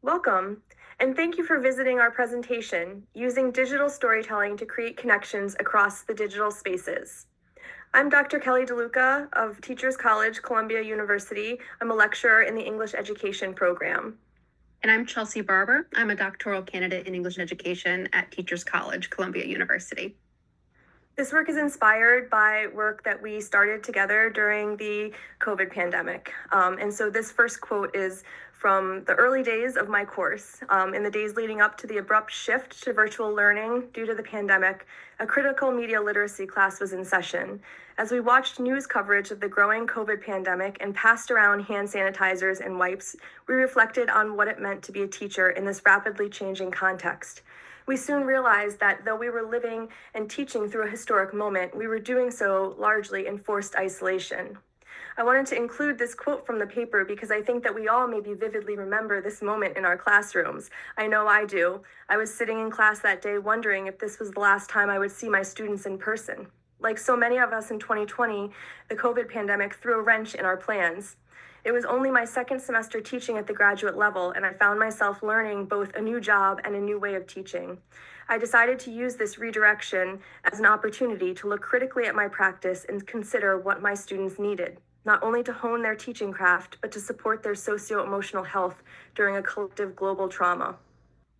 Welcome, and thank you for visiting our presentation, Using Digital Storytelling to Create Connections Across the Digital Spaces. I'm Dr. Kelly DeLuca of Teachers College, Columbia University. I'm a lecturer in the English Education program. And I'm Chelsea Barber. I'm a doctoral candidate in English education at Teachers College, Columbia University. This work is inspired by work that we started together during the COVID pandemic. And so this first quote is from the early days of my course. In the days leading up to the abrupt shift to virtual learning due to the pandemic, a critical media literacy class was in session. As we watched news coverage of the growing COVID pandemic and passed around hand sanitizers and wipes, we reflected on what it meant to be a teacher in this rapidly changing context. We soon realized that though we were living and teaching through a historic moment, we were doing so largely in forced isolation. I wanted to include this quote from the paper because I think that we all maybe vividly remember this moment in our classrooms. I know I do. I was sitting in class that day wondering if this was the last time I would see my students in person. Like so many of us in 2020, the COVID pandemic threw a wrench in our plans. It was only my second semester teaching at the graduate level, and I found myself learning both a new job and a new way of teaching. I decided to use this redirection as an opportunity to look critically at my practice and consider what my students needed, not only to hone their teaching craft, but to support their socio-emotional health during a collective global trauma.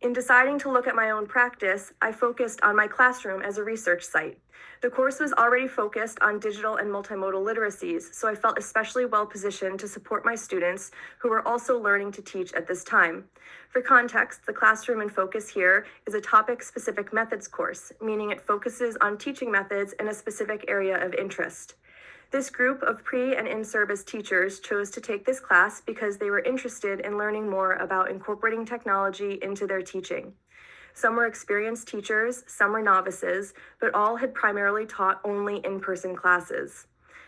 In deciding to look at my own practice, I focused on my classroom as a research site. The course was already focused on digital and multimodal literacies, so I felt especially well positioned to support my students who were also learning to teach at this time. For context, the classroom in focus here is a topic-specific methods course, meaning it focuses on teaching methods in a specific area of interest. This group of pre- and in-service teachers chose to take this class because they were interested in learning more about incorporating technology into their teaching. Some were experienced teachers, some were novices, but all had primarily taught only in-person classes.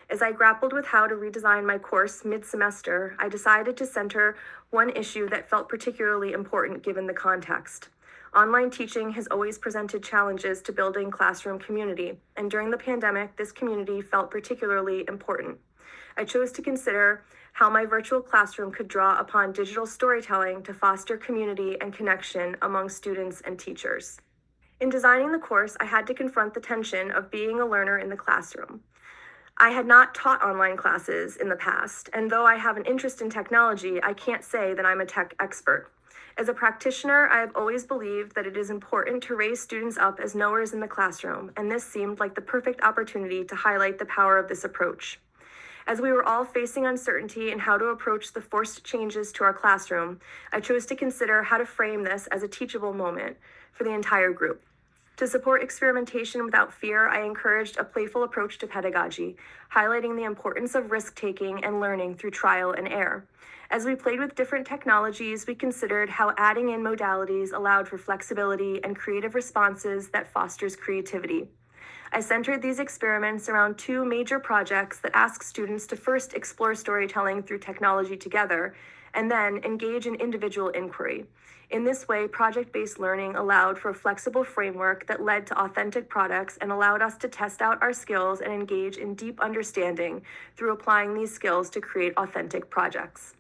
As I grappled with how to redesign my course mid-semester, I decided to center one issue that felt particularly important given the context. Online teaching has always presented challenges to building classroom community, and during the pandemic, this community felt particularly important. I chose to consider how my virtual classroom could draw upon digital storytelling to foster community and connection among students and teachers. In designing the course, I had to confront the tension of being a learner in the classroom. I had not taught online classes in the past, and though I have an interest in technology, I can't say that I'm a tech expert. As a practitioner, I have always believed that it is important to raise students up as knowers in the classroom, and this seemed like the perfect opportunity to highlight the power of this approach. As we were all facing uncertainty in how to approach the forced changes to our classroom, I chose to consider how to frame this as a teachable moment for the entire group. To support experimentation without fear, I encouraged a playful approach to pedagogy, highlighting the importance of risk-taking and learning through trial and error. As we played with different technologies, we considered how adding in modalities allowed for flexibility and creative responses that fosters creativity. I centered these experiments around two major projects that ask students to first explore storytelling through technology together, and then engage in individual inquiry. In this way, project-based learning allowed for a flexible framework that led to authentic products and allowed us to test out our skills and engage in deep understanding through applying these skills to create authentic projects.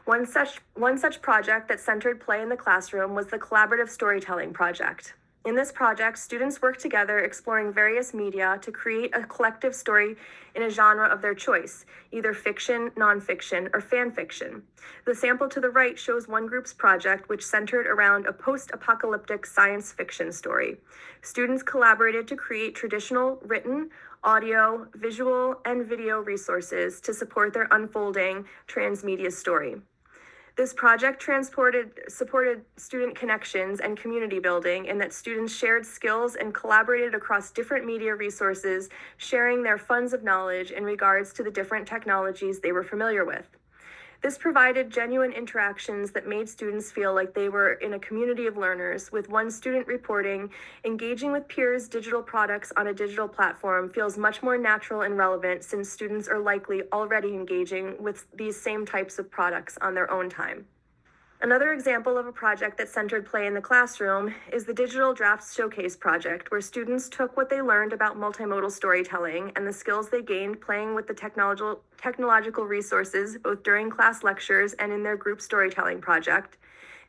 One such project that centered play in the classroom was the Collaborative Storytelling Project. In this project, students worked together exploring various media to create a collective story in a genre of their choice, either fiction, nonfiction, or fan fiction. The sample to the right shows one group's project, which centered around a post-apocalyptic science fiction story. Students collaborated to create traditional written, audio, visual, and video resources to support their unfolding transmedia story. This project supported student connections and community building in that students shared skills and collaborated across different media resources, sharing their funds of knowledge in regards to the different technologies they were familiar with. This provided genuine interactions that made students feel like they were in a community of learners, with one student reporting, engaging with peers' digital products on a digital platform feels much more natural and relevant since students are likely already engaging with these same types of products on their own time. Another example of a project that centered play in the classroom is the Digital Drafts Showcase project, where students took what they learned about multimodal storytelling and the skills they gained playing with the technological resources, both during class lectures and in their group storytelling project,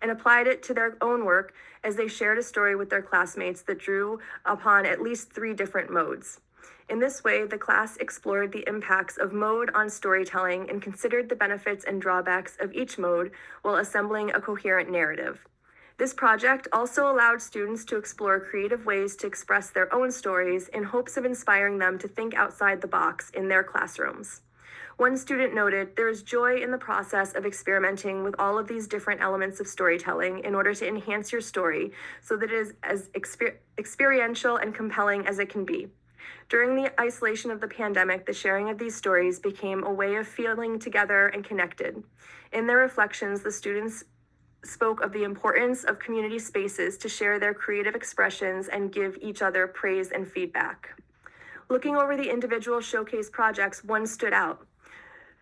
and applied it to their own work as they shared a story with their classmates that drew upon at least 3 different modes. In this way, the class explored the impacts of mode on storytelling and considered the benefits and drawbacks of each mode while assembling a coherent narrative. This project also allowed students to explore creative ways to express their own stories in hopes of inspiring them to think outside the box in their classrooms. One student noted, "There is joy in the process of experimenting with all of these different elements of storytelling in order to enhance your story so that it is as experiential and compelling as it can be." During the isolation of the pandemic, the sharing of these stories became a way of feeling together and connected. In their reflections, the students spoke of the importance of community spaces to share their creative expressions and give each other praise and feedback. Looking over the individual showcase projects, one stood out.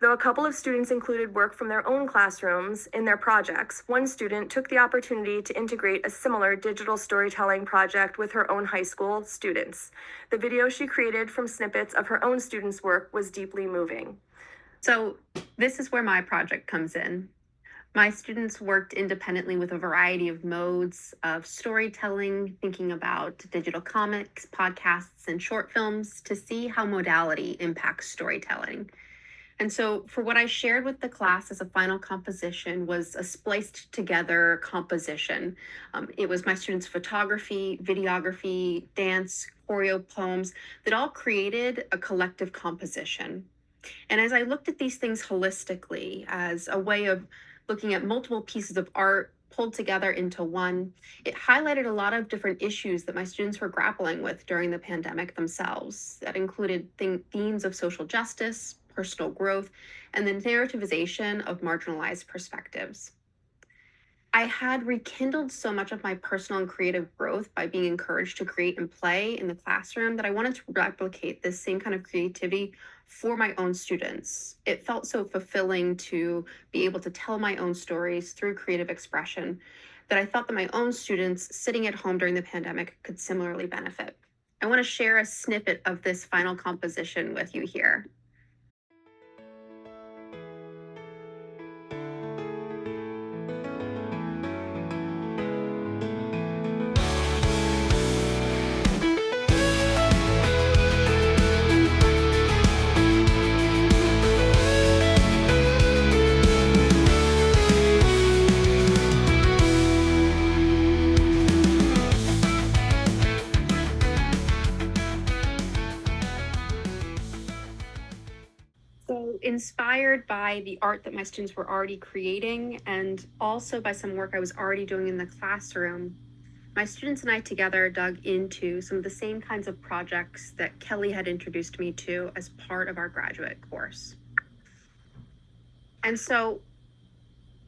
Though a couple of students included work from their own classrooms in their projects, one student took the opportunity to integrate a similar digital storytelling project with her own high school students. The video she created from snippets of her own students' work was deeply moving. So this is where my project comes in. My students worked independently with a variety of modes of storytelling, thinking about digital comics, podcasts, and short films to see how modality impacts storytelling. And so for what I shared with the class as a final composition was a spliced together composition. It was my students' photography, videography, dance, choreo poems that all created a collective composition. And as I looked at these things holistically as a way of looking at multiple pieces of art pulled together into one, it highlighted a lot of different issues that my students were grappling with during the pandemic themselves. That included themes of social justice, personal growth, and the narrativization of marginalized perspectives. I had rekindled so much of my personal and creative growth by being encouraged to create and play in the classroom that I wanted to replicate this same kind of creativity for my own students. It felt so fulfilling to be able to tell my own stories through creative expression that I thought that my own students sitting at home during the pandemic could similarly benefit. I want to share a snippet of this final composition with you here. So inspired by the art that my students were already creating and also by some work I was already doing in the classroom, my students and I together dug into some of the same kinds of projects that Kelly had introduced me to as part of our graduate course. And so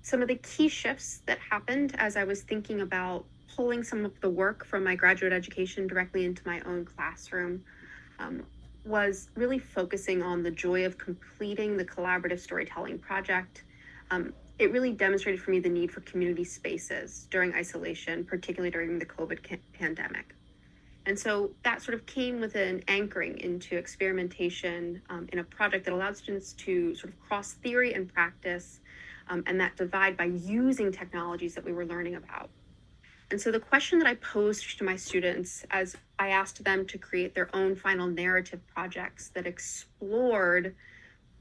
some of the key shifts that happened as I was thinking about pulling some of the work from my graduate education directly into my own classroom was really focusing on the joy of completing the collaborative storytelling project. It really demonstrated for me the need for community spaces during isolation, particularly during the COVID pandemic. And so that sort of came with an anchoring into experimentation in a project that allowed students to sort of cross theory and practice and that divide by using technologies that we were learning about. And so the question that I posed to my students as I asked them to create their own final narrative projects that explored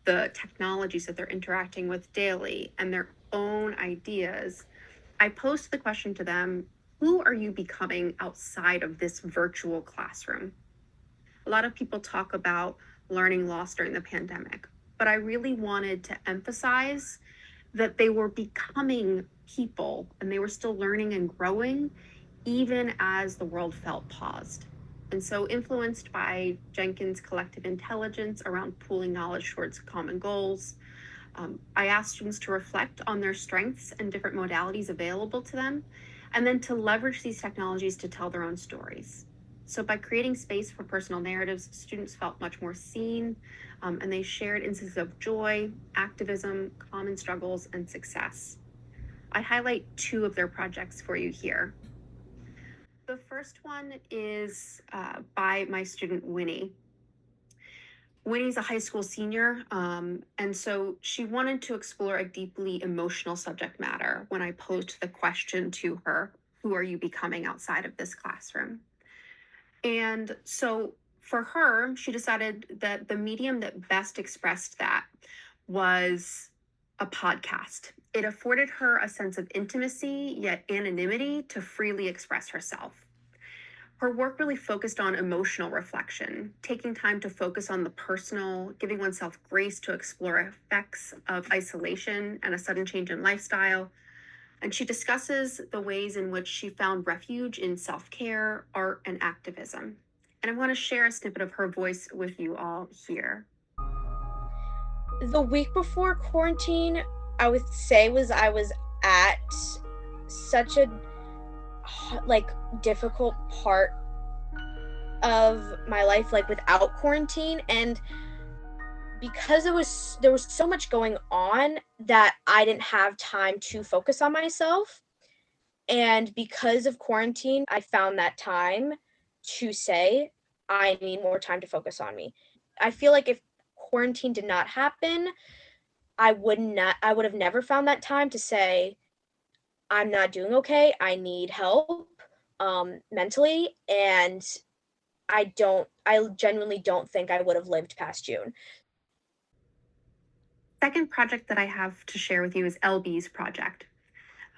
the technologies that they're interacting with daily and their own ideas, I posed the question to them, who are you becoming outside of this virtual classroom? A lot of people talk about learning loss during the pandemic, but I really wanted to emphasize that they were becoming people and they were still learning and growing even as the world felt paused. And so influenced by Jenkins' collective intelligence around pooling knowledge towards common goals, I asked students to reflect on their strengths and different modalities available to them, and then to leverage these technologies to tell their own stories. So by creating space for personal narratives, students felt much more seen, and they shared instances of joy, activism, common struggles, and success. I highlight 2 of their projects for you here. The first one is by my student Winnie. Winnie's a high school senior, and so she wanted to explore a deeply emotional subject matter when I posed the question to her, who are you becoming outside of this classroom? And so for her, she decided that the medium that best expressed that was a podcast. It afforded her a sense of intimacy, yet anonymity to freely express herself. Her work really focused on emotional reflection, taking time to focus on the personal, giving oneself grace to explore effects of isolation and a sudden change in lifestyle. And she discusses the ways in which she found refuge in self care, art, and activism. And I want to share a snippet of her voice with you all here. The week before quarantine, I would say I was at such a like difficult part of my life, like without quarantine, and because there was so much going on that I didn't have time to focus on myself. And because of quarantine, I found that time to say, I need more time to focus on me. I feel like if quarantine did not happen, I would have never found that time to say, I'm not doing okay. I need help mentally. And I genuinely don't think I would have lived past June. Second project that I have to share with you is LB's project.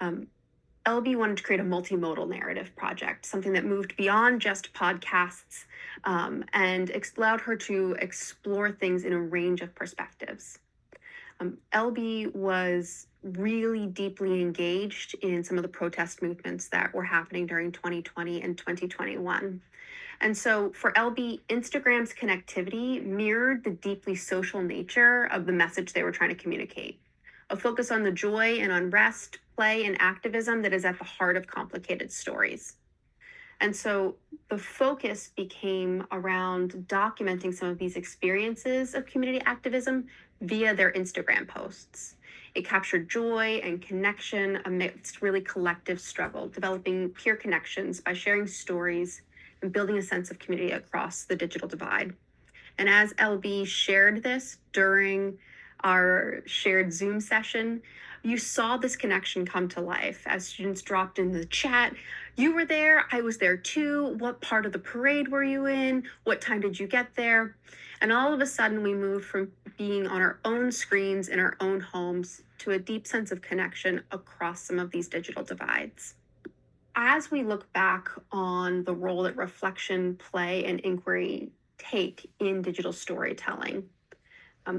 LB wanted to create a multimodal narrative project, something that moved beyond just podcasts and allowed her to explore things in a range of perspectives. LB was really deeply engaged in some of the protest movements that were happening during 2020 and 2021. And so for LB, Instagram's connectivity mirrored the deeply social nature of the message they were trying to communicate. A focus on the joy and unrest, play, and activism that is at the heart of complicated stories. And so the focus became around documenting some of these experiences of community activism via their Instagram posts. It captured joy and connection amidst really collective struggle, developing peer connections by sharing stories and building a sense of community across the digital divide. And as LB shared this during our shared Zoom session, you saw this connection come to life as students dropped in the chat. You were there, I was there too. What part of the parade were you in? What time did you get there? And all of a sudden, we moved from being on our own screens in our own homes to a deep sense of connection across some of these digital divides. As we look back on the role that reflection, play, and inquiry take in digital storytelling,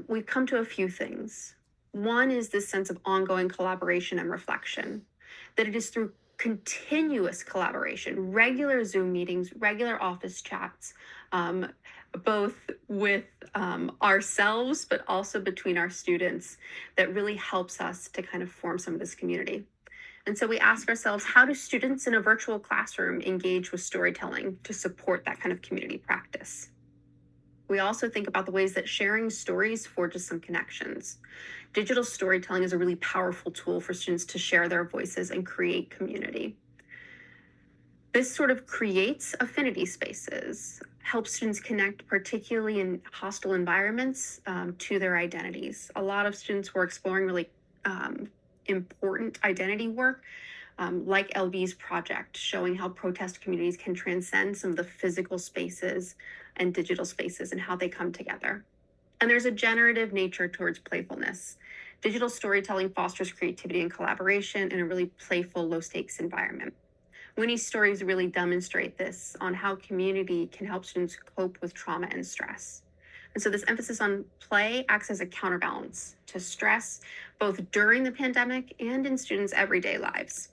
we've come to a few things. One is this sense of ongoing collaboration and reflection, that it is through continuous collaboration, regular Zoom meetings, regular office chats, both with ourselves, but also between our students, that really helps us to kind of form some of this community. And so we ask ourselves, how do students in a virtual classroom engage with storytelling to support that kind of community practice? We also think about the ways that sharing stories forges some connections. Digital storytelling is a really powerful tool for students to share their voices and create community. This sort of creates affinity spaces, helps students connect, particularly in hostile environments, to their identities. A lot of students were exploring really important identity work, like LB's project, showing how protest communities can transcend some of the physical spaces and digital spaces and how they come together. And there's a generative nature towards playfulness. Digital storytelling fosters creativity and collaboration in a really playful, low-stakes environment. Winnie's stories really demonstrate this on how community can help students cope with trauma and stress. And so this emphasis on play acts as a counterbalance to stress, both during the pandemic and in students' everyday lives.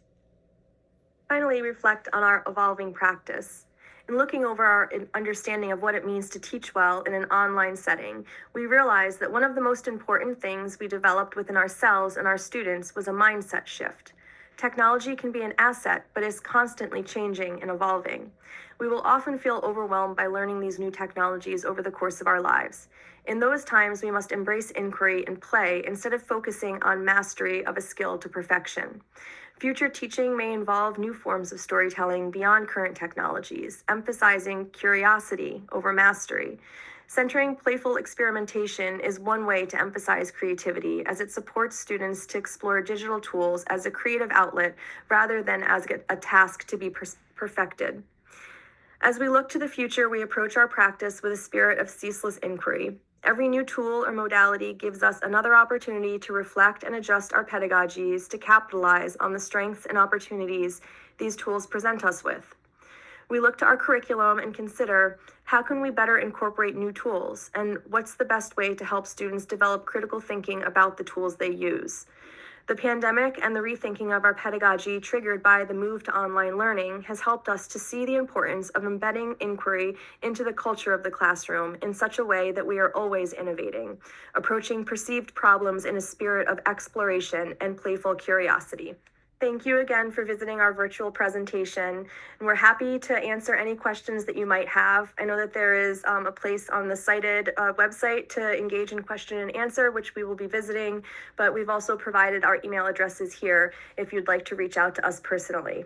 Finally, reflect on our evolving practice. In looking over our understanding of what it means to teach well in an online setting, we realized that one of the most important things we developed within ourselves and our students was a mindset shift. Technology can be an asset, but is constantly changing and evolving. We will often feel overwhelmed by learning these new technologies over the course of our lives. In those times, we must embrace inquiry and play instead of focusing on mastery of a skill to perfection. Future teaching may involve new forms of storytelling beyond current technologies, emphasizing curiosity over mastery. Centering playful experimentation is one way to emphasize creativity, as it supports students to explore digital tools as a creative outlet rather than as a task to be perfected. As we look to the future, we approach our practice with a spirit of ceaseless inquiry. Every new tool or modality gives us another opportunity to reflect and adjust our pedagogies to capitalize on the strengths and opportunities these tools present us with. We look to our curriculum and consider, how can we better incorporate new tools, and what's the best way to help students develop critical thinking about the tools they use? The pandemic and the rethinking of our pedagogy triggered by the move to online learning has helped us to see the importance of embedding inquiry into the culture of the classroom in such a way that we are always innovating, approaching perceived problems in a spirit of exploration and playful curiosity. Thank you again for visiting our virtual presentation, and we're happy to answer any questions that you might have. I know that there is a place on the cited website to engage in question and answer, which we will be visiting, but we've also provided our email addresses here if you'd like to reach out to us personally.